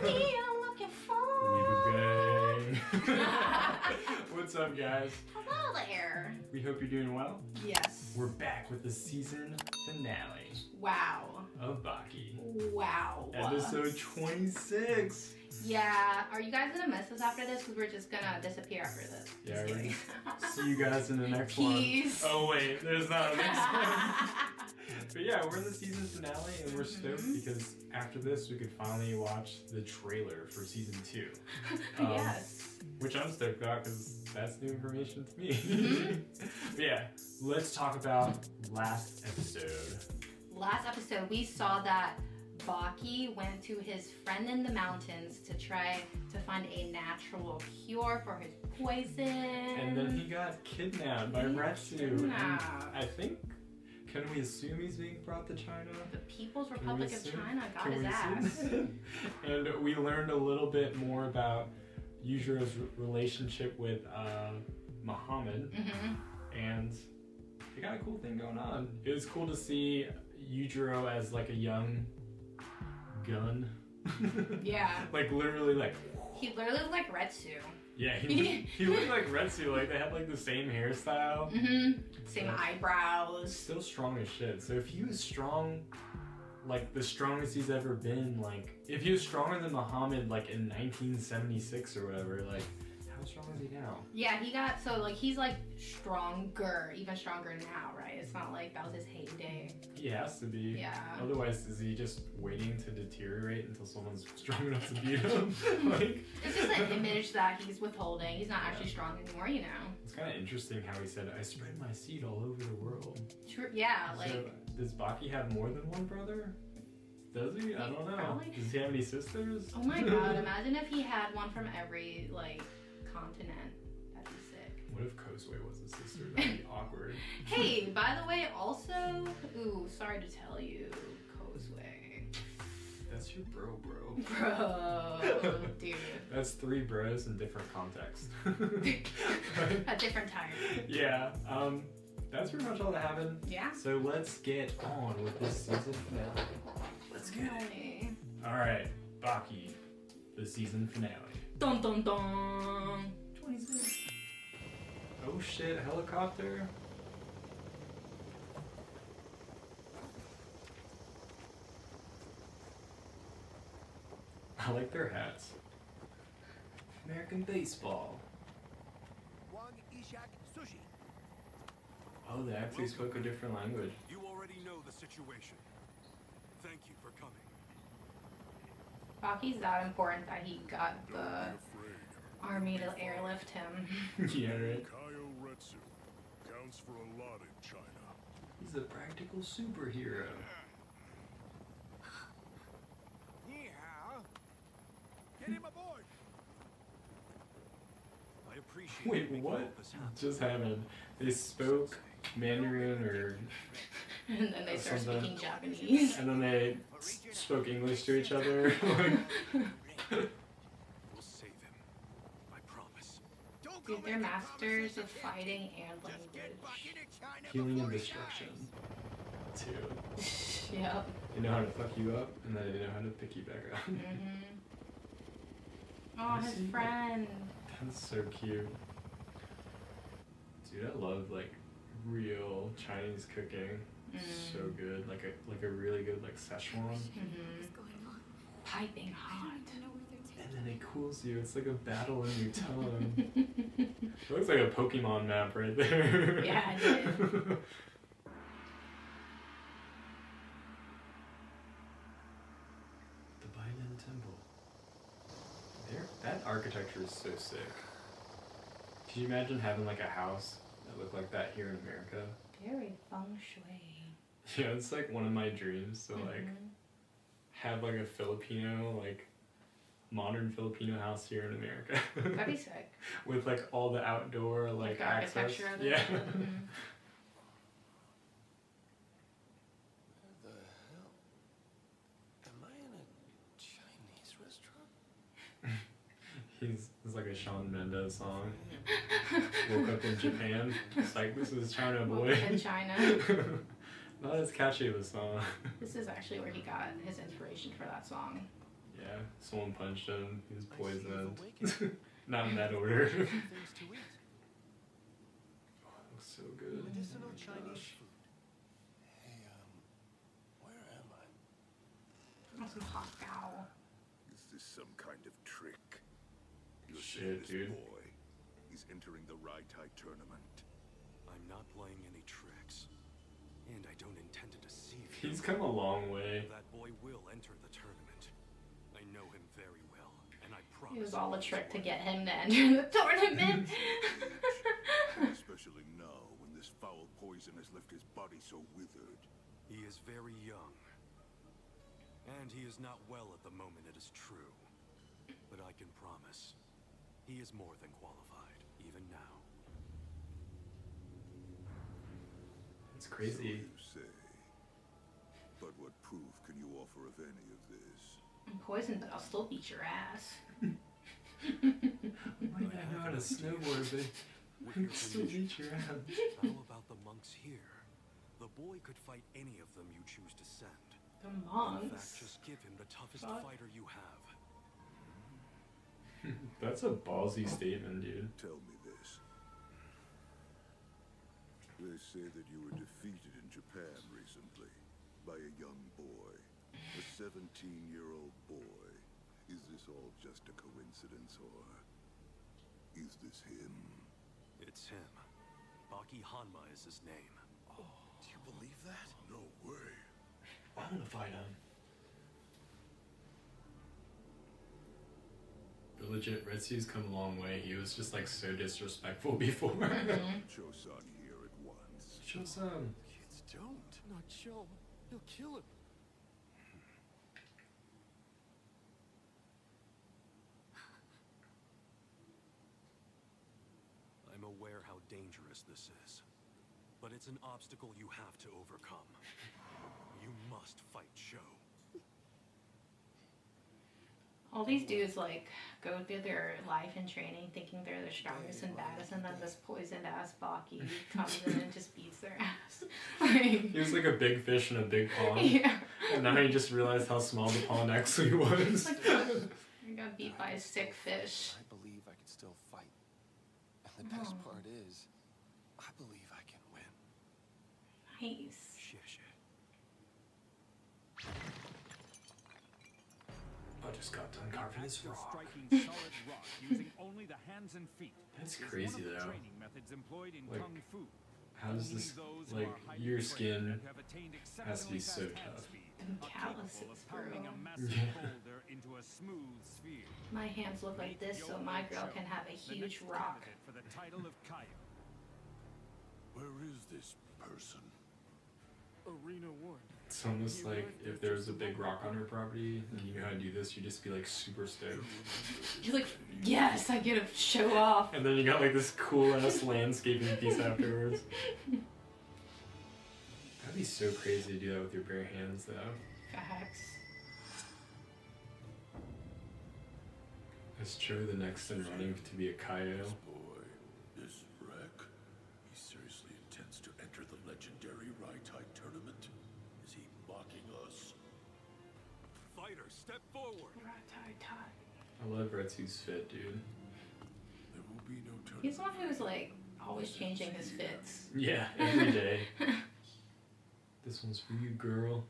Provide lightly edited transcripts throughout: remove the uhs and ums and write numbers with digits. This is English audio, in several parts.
me I'm looking for. Wibugang. What's up, guys? Hello there. We hope you're doing well. Yes. We're back with the season finale Wow. of Baki. Wow. Episode 26. Yeah. Are you guys gonna miss us after this? Because we're just gonna disappear after this. Yeah, Just we're kidding. See you guys in the next Peace. one. Oh wait, there's not a next one. But yeah, we're in the season finale and we're stoked because after this we could finally watch the trailer for season 2. Yes. Which I'm stoked about because that's new information to me. But yeah, let's talk about last episode. Last episode, we saw that Baki went to his friend in the mountains to try to find a natural cure for his poison. And then he got kidnapped by Retsu. Kidnapped. I think, can we assume he's being brought to China? The People's Republic of China got Can his we ass. assume? And we learned a little bit more about Yujiro's relationship with Muhammad. And they got a cool thing going on. It was cool to see Yujiro as like a young gun. Yeah. Like literally like. He literally looked like Retsu. Yeah, he looked like Retsu. Like they had like the same hairstyle. Same eyebrows. Still strong as shit. So if he was strong, like the strongest he's ever been, like if he was stronger than Muhammad like in 1976 or whatever, like how strong is he now? Yeah, he's like stronger, even stronger now, right? It's not like that was his heyday. He has to be. Yeah. Otherwise, is he just waiting to deteriorate until someone's strong enough to beat him? Like It's just an image that he's withholding. He's not actually strong anymore, you know. it's kind of interesting how he said, "I spread my seed all over the world." True. Yeah, like. So, does Baki have more than one brother? Does he? I don't know. Probably. Does he have any sisters? Oh my god! Imagine if he had one from every like continent. That'd be sick. What if Kosue was a sister? That'd be awkward. Hey, by the way, also, sorry to tell you, Kosue. That's your bro. Bro, dude. That's 3 bros in different contexts. A different time. Yeah, that's pretty much all that happened. Yeah. So let's get on with this season finale. Let's get it. Alright, Baki, the season finale. Dun dun dun. 26. Oh shit, helicopter. I like their hats. American baseball. Oh, they actually spoke a different language. You already know the situation. Thank you for coming. Baki's that important that he got the army to airlift him. Yeah, right. Kaio Retsu counts for a lot in China. He's a practical superhero. Get him aboard. I appreciate Wait, you making what all this happen. just happened? They spoke Mandarin or And then they start something. speaking Japanese. And then they spoke English to each other. We'll save him. I promise. Dude, they're masters of fighting and language. Healing and destruction. Too. Yep. They know how to fuck you up, and then they know how to pick you back up. Oh, his friend. That's so cute. Dude, I love like real Chinese cooking. So good. Like a really good like Szechuan. Piping hot. And then it cools you. It's like a battle in your tongue. It looks like a Pokemon map right there. Yeah, it did. The Bainan Temple. That architecture is so sick. Can you imagine having like a house that looked like that here in America? Very feng shui. Yeah, it's like one of my dreams to like have like a Filipino, like modern Filipino house here in America. That'd be sick. With like all the outdoor like the access. architecture of it. Yeah. Where the hell? Am I in a Chinese restaurant? It's like a Shawn Mendes song. Woke up in Japan. It's like, this is China, boy. Woke up in China. Not as catchy of a song. This is actually where he got his inspiration for that song. Yeah, someone punched him. He was I see poisoned. you've awakened. Not in that order. Things to eat. Oh, that looks so good. Medicinal Oh my Chinese gosh. food. Hey, where am I? That's some hot cow. Is this some kind of trick? You're Shit, saying this dude. boy, he's entering the Raitai tournament. I'm not playing any tricks. And I don't intend to deceive you. He's come a long way. That boy will enter the tournament. I know him very well, and I promise. It was all a trick to get him to enter the tournament. Especially now when this foul poison has left his body so withered. He is very young. And he is not well at the moment, it is true. But I can promise, he is more than qualified, even now. It's So crazy. you say. But what proof can you offer of any of this? I'm poisoned, but I'll still beat your ass. I might not know how to snowboard, but I With can your still permission, beat your ass. how about the monks here? The boy could fight any of them you choose to send. The In fact, monks. just give him the toughest Fuck. fighter you have. That's a ballsy statement, dude. Tell me this. They say that you were defeated in Japan recently by a young boy, a 17-year-old boy. Is this all just a coincidence, or is this him? It's him. Baki Hanma is his name. Oh, do you believe that? No way. I want to fight him. But legit, Retsu's come a long way. He was just like so disrespectful before. Cho-san here at once. Show-san. Kids don't. Not Cho. He'll kill him. I'm aware how dangerous this is, but it's an obstacle you have to overcome. You must fight Cho. All these dudes like go through their life and training thinking they're the strongest and baddest, and then this poisoned ass Baki comes in and just beats their ass. Like, He was like a big fish in a big pond. yeah. And now he just realized how small the pond actually was. Like, I got beat by a sick fish. I believe I can still fight. And the best Oh. part is, I believe I can win. Nice. Shit. I just got done carving this Acts of rock. striking solid rock using only the hands and feet. That's is one crazy of the though. training methods employed in Like, kung fu. How does Only this, those who like, are highly your trained skin and have attained has to be so exceptionally fast hand tough. speed Them are capable calluses, of pounding bro. a massive Yeah. boulder into a smooth sphere. My hands look like this, so my girl can have a The huge next rock. candidate for the title of Kaio. Where is this person? Arena 1. It's almost like if there was a big rock on her property and you knew how to do this, you'd just be like super stoked. You're like, yes, I get to show off. And then you got like this cool ass landscaping piece afterwards. That'd be so crazy to do that with your bare hands though. Facts. Is Cho the next in running to be a Kaio? Boy, this wreck. He seriously intends to enter the legendary Raitai tournament? Is he mocking us? Fighter, step forward. I love Retsu's fit, dude. There will be no tournament. He's the one who's like always changing his fits. Yeah, every day. This one's for you, girl.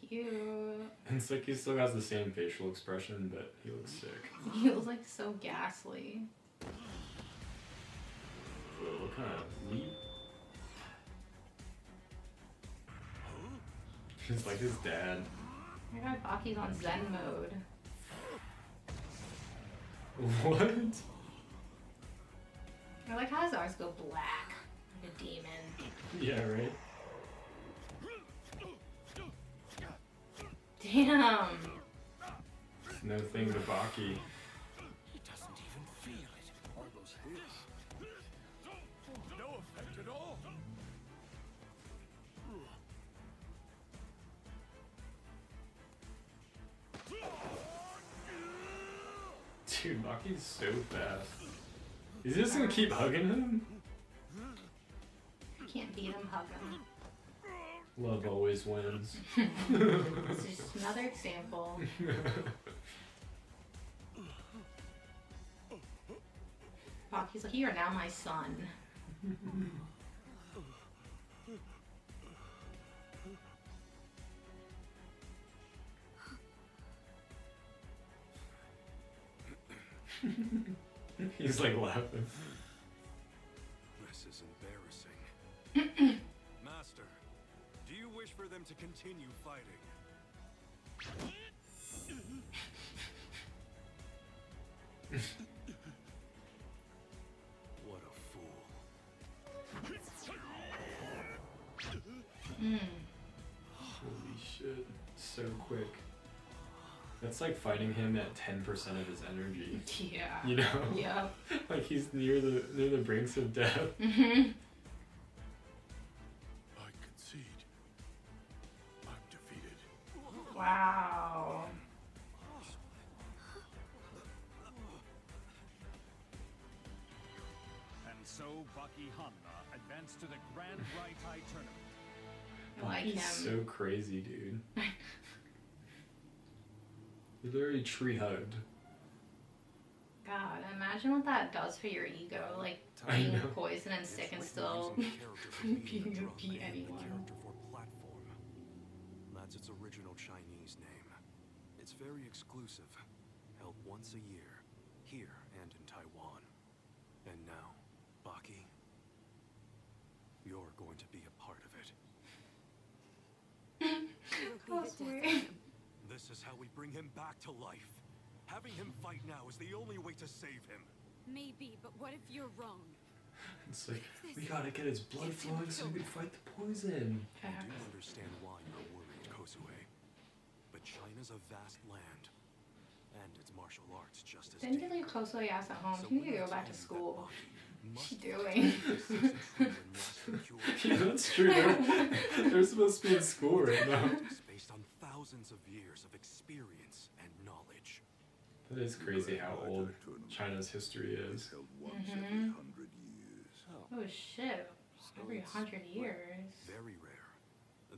Cute. And it's like he still has the same facial expression, but he looks sick. He was like so ghastly. Whoa, what kind of leap? He's like his dad. My god, Baki's on Zen mode. What? I like how his eyes go black. Like a demon. Yeah, right? Damn. It's no thing to Baki. He doesn't even feel it. Are those his? No effect at all. Dude, Baki's so fast. Is he just gonna keep hugging him? I can't beat him, hug him. Love always wins. This is just another example. Baki's like, you are now my son. He's like laughing. This is embarrassing. Master, do you wish for them to continue fighting? What a fool. Holy shit. So quick. That's like fighting him at 10% of his energy. Yeah. You know? Yep. Like he's near the brinks of death. Mm-hmm. I concede. I'm defeated. Wow. And so Baki Hanma advanced to the Grand Raitai tournament. I like He's him. so crazy, dude. He literally tree hugged. God, imagine what that does for your ego. Like I being know. poison and sick and It's still written using the character for being being a able drum to beat and the anyone. character for platform. That's its original Chinese name. It's very exclusive. Held once a year, here and in Taiwan. And now, Baki, you're going to be a part of it. Oh, sweet. This is how we bring him back to life. Having him fight now is the only way to save him. Maybe, but what if you're wrong? It's like, we gotta get his blood flowing so we can fight the poison. I do understand why you're worried, Kozue. But China's a vast land. And its martial arts just as Didn't you deep. leave Koso ass at home? So You need to when go I back to tell you school. that Baki What's she must doing? Yeah, that's true. They're supposed to be in school right now. It's based on thousands of years of experience and knowledge. That is crazy how old China's history It's is. held once every 100 years. Oh shit. Every 100 years. Very rare.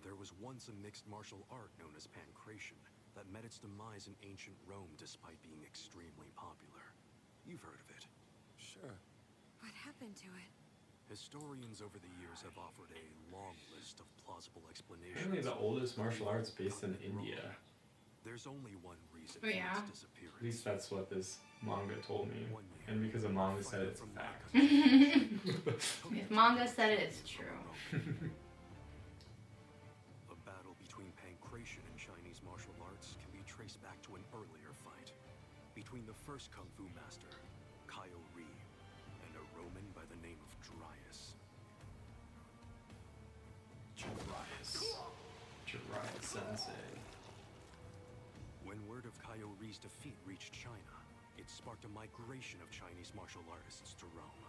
There was once a mixed martial art known as pancration that met its demise in ancient Rome despite being extremely popular. You've heard of it. Sure. What happened to it? Historians over the years have offered a long list of plausible explanations. Apparently the oldest martial arts based in India. There's only one reason Oh, yeah? for its disappearance. At least that's what this manga told me. 1 year, And because a manga said fighter it's a from fact. If manga said it, it's true. A battle between pancration and Chinese martial arts can be traced back to an earlier fight between the first kung fu master, Kaio Ri, and a Roman by the name of Darius. Jiraiya Sensei. When word of Kaio Ri's defeat reached China, it sparked a migration of Chinese martial artists to Rome.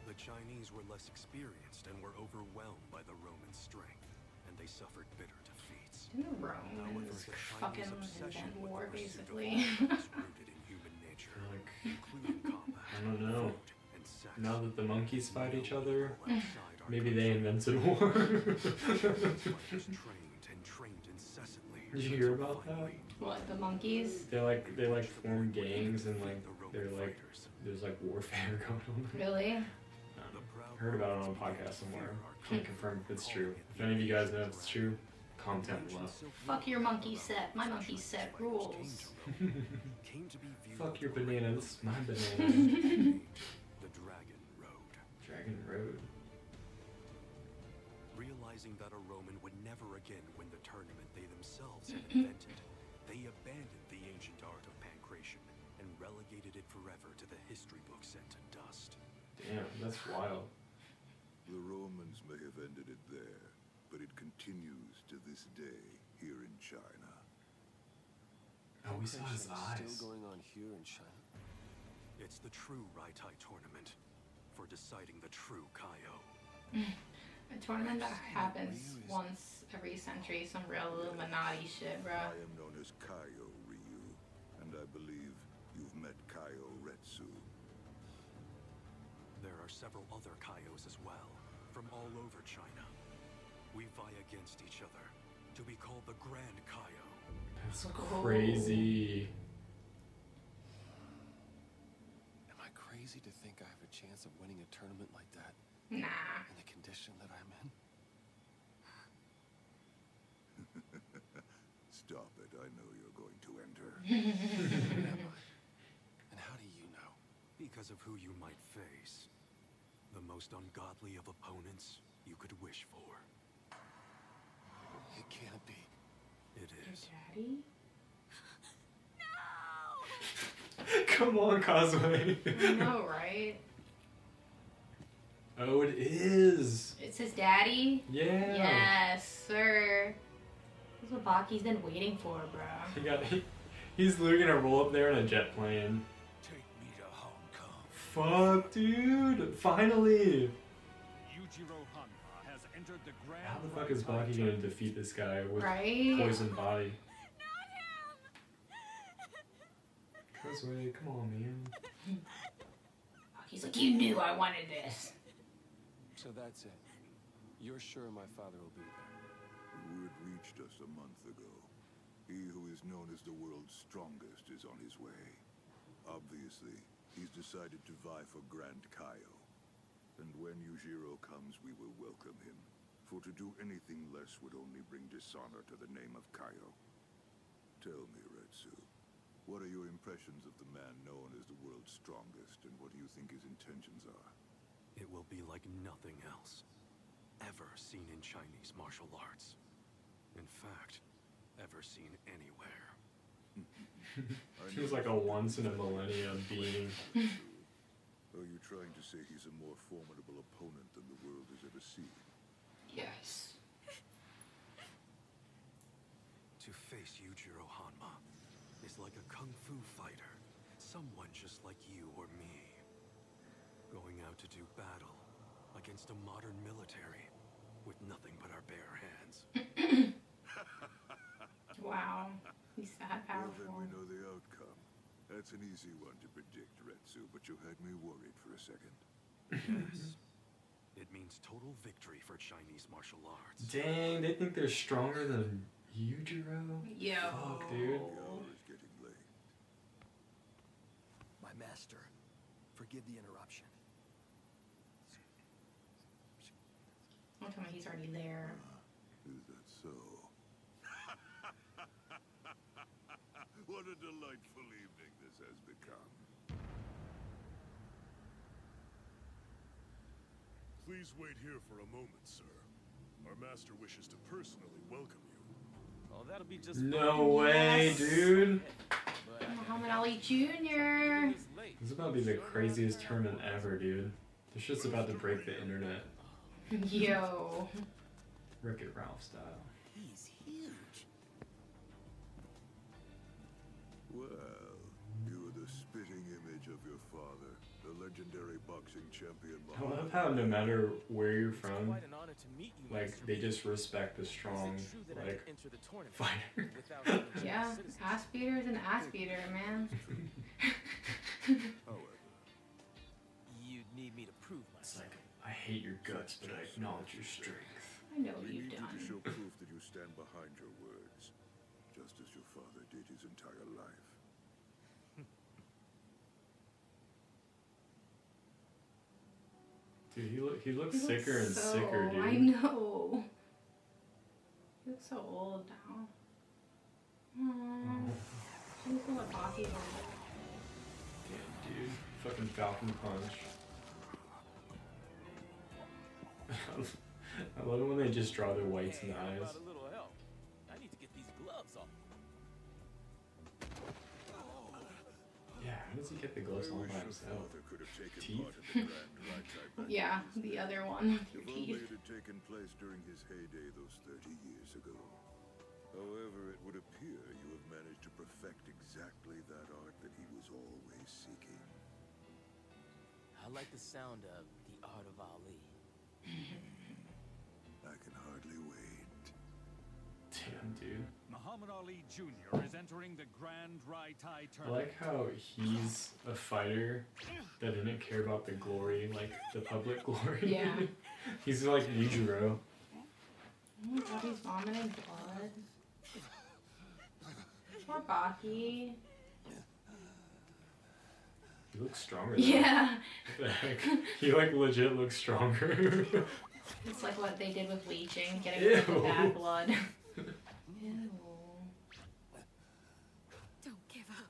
The Chinese were less experienced and were overwhelmed by the Roman strength, and they suffered bitter defeats. Didn't the However, Romans the fucking Chinese obsession invent with war, the pursuit of basically? honor is rooted in human nature, Like, including combat, I don't know. food, and sex. Now that the monkeys fight each other, No people outside our maybe country they invented war. fighters trained and trained incessantly. Did you hear until about that? finally What, the monkeys? they like form gangs and like the Roman they're like fighters. there's like warfare going on. Really? The proud Heard about it on a Romans began podcast to somewhere. fear our Can't country, confirm if it's calling true. it If the any of you guys Ancient know if it's Dragon. true, comment below. Fuck your monkey set. My monkey set rules. Came to be viewed Fuck as your the bananas, my banana. named the Dragon Road. Dragon Road. Realizing that a Roman would never again win the tournament they themselves had invented, they abandoned the ancient art of pancration and relegated it forever to the history books and to dust. Damn, that's wild. The Romans may have ended it there, but it continues to this day here in China. Oh, we saw his eyes. Still going on here in China. It's the true Raitai tournament for deciding the true Kaio. A tournament that happens once every century, some real Illuminati shit, I bruh. am known as Kaio Ryu, and I believe you've met Kaio Retsu. There are several other Kaios as well, from all over China. We vie against each other to be called the Grand Kaio. That's crazy. Am I crazy to think I have a chance of winning a tournament like that Nah. in the condition that I'm in? Stop it. I know you're going to enter. Am I? And how do you know? Because of who you might face. The most ungodly of opponents you could wish for. It can't be. It Your is. daddy? Come on, Causeway. I know, right? Oh, it is. It's his daddy? Yeah. Yes, sir. That's what Baki's been waiting for, bro. He's literally gonna roll up there in a jet plane. Take me to Hong Kong. Fuck, dude. Finally. Yujiro Hanma has entered the Grand How the fuck is Baki gonna defeat this guy with Right? poison body? Causeway, come on, man. Baki's like, you knew I wanted this. So that's it. You're sure my father will be there? Word reached us a month ago. He who is known as the world's strongest is on his way. Obviously, he's decided to vie for Grand Kaio. And when Yujiro comes, we will welcome him. For to do anything less would only bring dishonor to the name of Kaio. Tell me, Retsu, what are your impressions of the man known as the world's strongest, and what do you think his intentions are? It will be like nothing else ever seen in Chinese martial arts. In fact, ever seen anywhere. Seems like a once in a millennium being. Are you trying to say he's a more formidable opponent than the world has ever seen? Yes. To face Yujiro Hanma is like a kung fu fighter. Someone just like you or me. Going out to do battle against a modern military with nothing but our bare hands. Wow. He's that Well, powerful. then we know the outcome. That's an easy one to predict, Retsu, but you had me worried for a second. Yes. It means total victory for Chinese martial arts. Dang, they think they're stronger than Yujiro? Yo. Fuck, dude. The hour is getting late. My master, forgive the interruption. Don't tell me he's already there. Is that so? What a delightful evening this has become. Please wait here for a moment, sir. Our master wishes to personally welcome you. Oh, that'll be just No way, dude. Muhammad Ali Jr. This is about to be the craziest tournament ever, dude. This shit's about to break the internet. Yo. Wreck-It Ralph style. He's huge. Well, you are the spitting image of your father, the legendary boxing champion. I love how no matter where you're from, Quite an honor to meet you, like, Master they Lee. just respect the strong, Is it true that I like, can enter the tournament fighter. without any Yeah. citizenship? Ass beater's an ass beater, man. However, You'd need me to prove It's myself. like, I hate your guts, but I acknowledge your strength. I know what we you've need you done. to show proof that you stand behind your words, just as your father did his entire life. Dude, he looks He sicker looks and so- sicker, dude. I know. He looks so old now. Aww. She looks like Baki. Damn, dude. Fucking Falcon Punch. I love it when they just draw their whites in the Hey, how eyes. about a little help? I need to get these gloves off. Yeah, how does he get the gloves I on wish by your himself? father could have taken Teeth? part in the Grand Raitai back Yeah, in his the day. other one with your If only teeth. it had taken place during his heyday those 30 years ago. However, it would appear you have managed to perfect exactly that art that he was always seeking. I like the sound of the art of Ali. I can hardly wait. Damn, dude. Muhammad Ali Jr. is entering the Grand Raitai I tournament. like how he's a fighter that didn't care about the glory, like the public glory. Yeah. He's like Yujiro. Oh my god, he's vomiting blood. Poor Baki. He looks stronger. Though. Yeah. What the heck? He like legit looks stronger. It's like what they did with leeching, getting rid of the bad blood. Ew. Don't give up.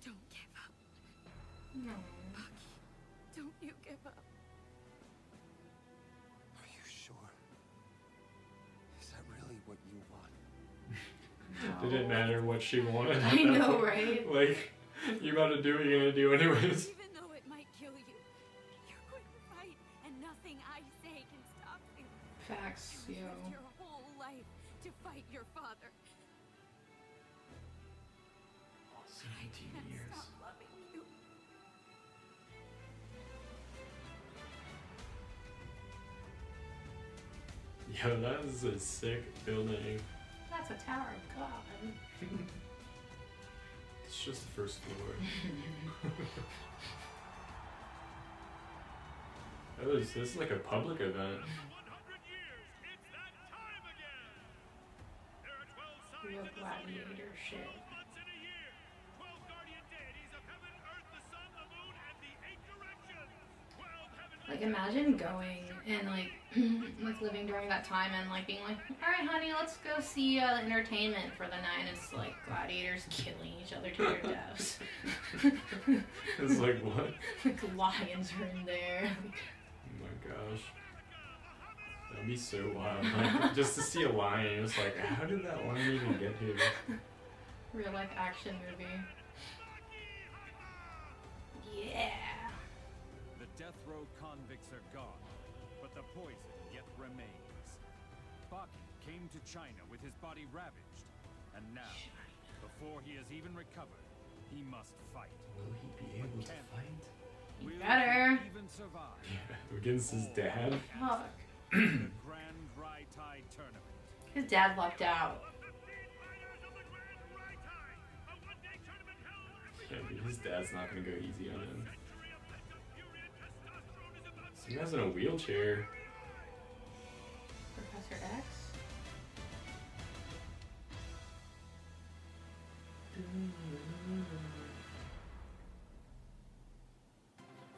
Don't give up. No. Baki, don't you give up. Are you sure? Is that really what you want? Didn't matter what she wanted. I know, right? Like, you're about to do what you're gonna do anyways. Even though it might kill you, you're going to fight, and nothing I say can stop you. Facts, You yo. lived your whole life to fight your father. Oh, I 17 can't years. stop loving you. Yo, that is a sick building. That's a Tower of God. It's just the first floor. This is like a public event. Real gladiator shit. Like imagine going and like like living during that time and like being like, all right, honey, let's go see entertainment for the night. And it's like gladiators killing each other to their deaths. It's like what? Like lions are in there. Oh my gosh. That'd be so wild. Like, just to see a lion, it's like, how did that lion even get here? Real life action movie. Yeah. The death row convicts are gone, but the poison yet remains. Baki came to China with his body ravaged, and now, before he has even recovered, he must fight. Will he be able to fight? You Will better. he even survive Yeah, against his dad? Fuck. the Grand Rai Tai tournament? His dad lucked out. Yeah, dude, his dad's not gonna go easy on him. So he guy's in a wheelchair. Professor X?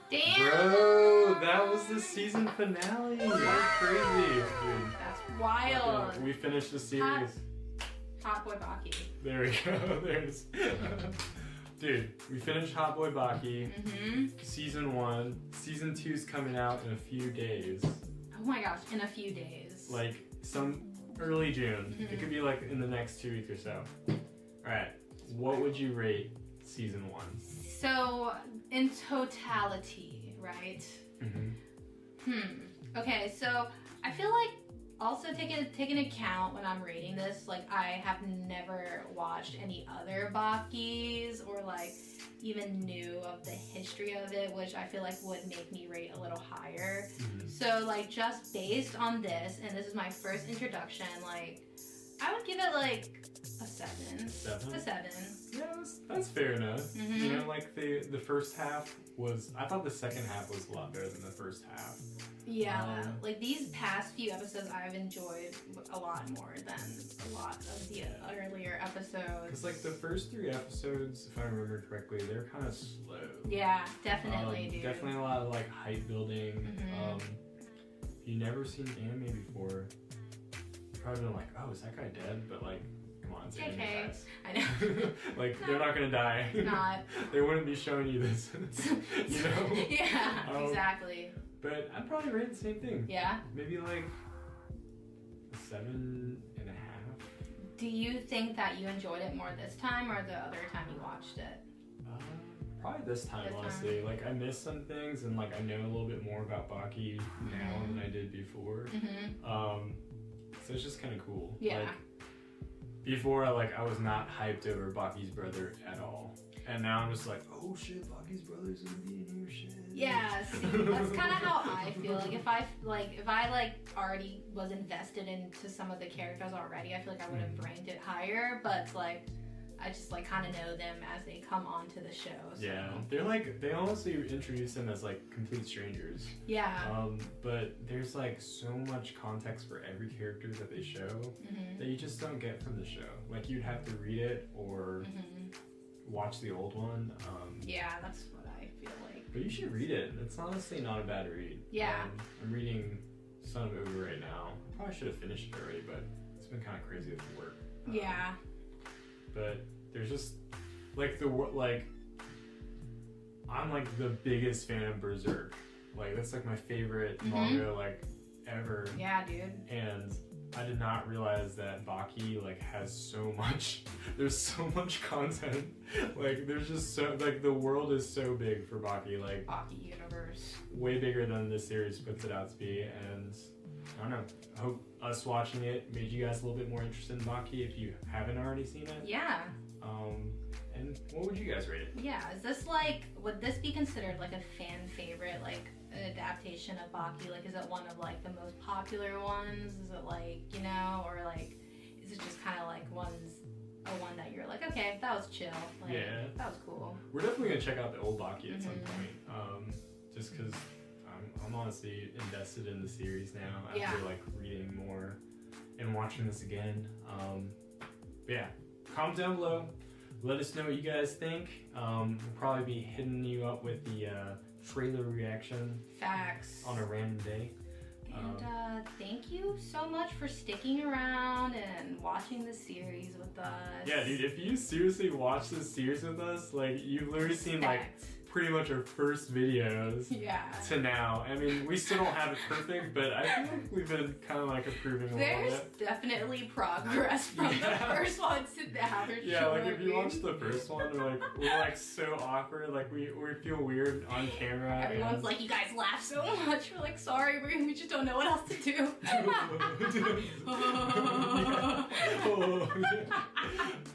Damn! Bro, that was the season finale. That's crazy. Dude. That's wild. We finished the series. Hot Boy Baki. There we go. There's. Dude, we finished Hot Boy Baki. Mm-hmm. Season 1. Season 2's coming out in a few days. Oh my gosh, in a few days. Like some early June. Mhm. It could be like in the next 2 weeks or so. Alright. What would you rate season 1? So, in totality, right? Mm-hmm. Okay, so I feel like also take into account when I'm rating this, like I have never watched any other Bakis or like even knew of the history of it, which I feel like would make me rate a little higher. Mm-hmm. So like just based on this, and this is my first introduction, like I would give it like a 7. 7? A 7. Yeah, that's fair enough. Mhm. You know, like the first half was. I thought the second half was a lot better than the first half. Yeah, like these past few episodes I've enjoyed a lot more than a lot of the earlier episodes. Because like the first 3 episodes, if I remember correctly, they're kind of slow. Yeah, definitely, dude. Definitely a lot of like hype building. Mhm. If you've never seen anime before, you've probably been like, oh, is that guy dead? But like, come on, it's anime, JK. guys. I know. Like, they're not gonna die. It's not. They wouldn't be showing you this. You know? Yeah, exactly. But I'd probably rate the same thing. Yeah? Maybe like a 7.5. Do you think that you enjoyed it more this time or the other time you watched it? Probably this time, This time. honestly. Like, I missed some things, and like I know a little bit more about Baki now than I did before. Mm-hmm. So it's just kind of cool. Yeah. Like, before, I was not hyped over Baki's brother at all, and now I'm just like, oh shit, Baki's brother's gonna be in here, shit. Yeah, see, that's kind of how I feel. Like if I already was invested into some of the characters already, I feel like I would have ranked it higher. But like, I just like kind of know them as they come onto the show. So. Yeah, they're like, they honestly introduce them as like complete strangers. Yeah. But there's like so much context for every character that they show that you just don't get from the show. Like you'd have to read it or watch the old one. Yeah, that's what I feel like. But you should read it. It's honestly not a bad read. Yeah. I'm reading Son of Ubu right now. I probably should have finished it already, but it's been kind of crazy with work. Yeah. But there's just like I'm like the biggest fan of Berserk. Like that's like my favorite manga like ever. Yeah, dude. And I did not realize that Baki like has so much. There's so much content. Like there's just so like the world is so big for Baki. Like Baki universe. Way bigger than this series puts it out to be. And I don't know. I hope us watching it made you guys a little bit more interested in Baki if you haven't already seen it. Yeah. And what would you guys rate it? Yeah, is this like, would this be considered like a fan favorite, like an adaptation of Baki? Like, is it one of like the most popular ones? Is it like, you know, or like, is it just kind of like one that you're like, okay, that was chill. Like, yeah. That was cool. We're definitely gonna check out the old Baki at some point. Just because I'm honestly invested in the series now after like reading more and watching this again. But yeah, comment down below. Let us know what you guys think. We'll probably be hitting you up with the trailer reaction. Facts. On a random day. And thank you so much for sticking around and watching the series with us. Yeah, dude, if you seriously watch this series with us, like you've literally seen like pretty much our first videos to now. I mean, we still don't have it perfect, but I feel like we've been kind of like improving a little bit. There's definitely progress from the first one to now. Yeah, like if you watch the first one, we're like so awkward, like we feel weird on camera. Everyone's like, you guys laugh so much. We're like, sorry, we just don't know what else to do.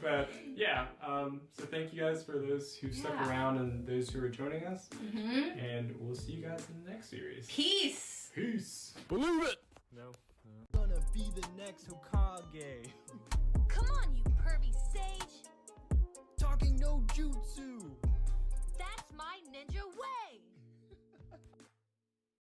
But yeah, so thank you guys for those who stuck around and those who are joining us. And we'll see you guys in the next series. Peace. Peace. Believe it. No. Gonna be the next Hokage. Come on, you pervy sage. Talking no jutsu. That's my ninja